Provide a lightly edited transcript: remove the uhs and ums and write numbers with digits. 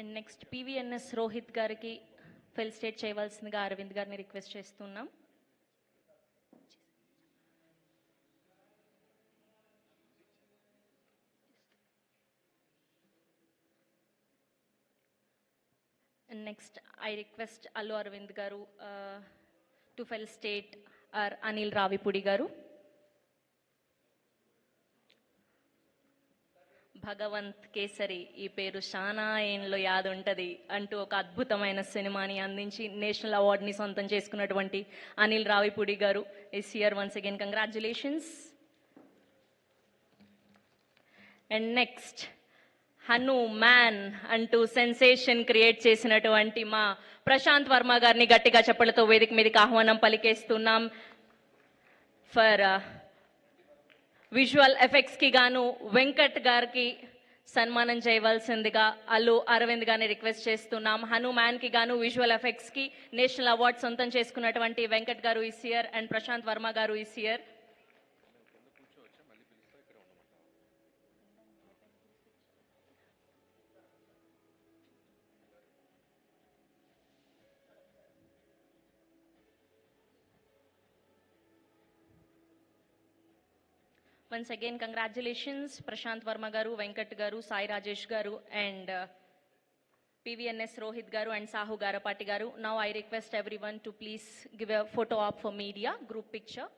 And next PVNS Rohit గారికి felicitate చేయవలసిందిగా అరవింద్ గారిని రిక్వెస్ట్ చేస్తున్నాం. And next, I request Allu Arvind Garu to felicitate our Anil Ravipudi Garu. Bhagavanth kesari ఈ పేరు చాలా ఏండ్లో యాదుంటది అంటూ ఒక అద్భుతమైన సినిమాని అందించి నేషనల్ అవార్డుని సొంతం చేసుకున్నటువంటి అనిల్ రావిపూడి గారు is here once again. Congratulations. And next, Hanu man అంటూ సెన్సేషన్ క్రియేట్ చేసినటువంటి మా ప్రశాంత్ వర్మ గారిని గట్టిగా చప్పలతో వేదిక మీదకి ఆహ్వానం పలికేస్తున్నాం. ఫర్ విజువల్ ఎఫెక్ట్స్ కి గాను వెంకట్ గారికి సన్మానం చేయవలసిందిగా అల్లు అరవింద్ గారిని రిక్వెస్ట్ చేస్తున్నాం. హనుమాన్ కి గాను విజువల్ ఎఫెక్ట్స్ కి నేషనల్ అవార్డ్ సొంతం చేసుకున్నటువంటి Venkat garu is here and Prashanth Varma garu is here. Once again, congratulations, Prashant Verma Garu, Venkat Garu, Sai Rajesh Garu, and PVNS Rohit Garu and Sahu Garapati Garu. Now I request everyone to please give a photo op for media, group picture.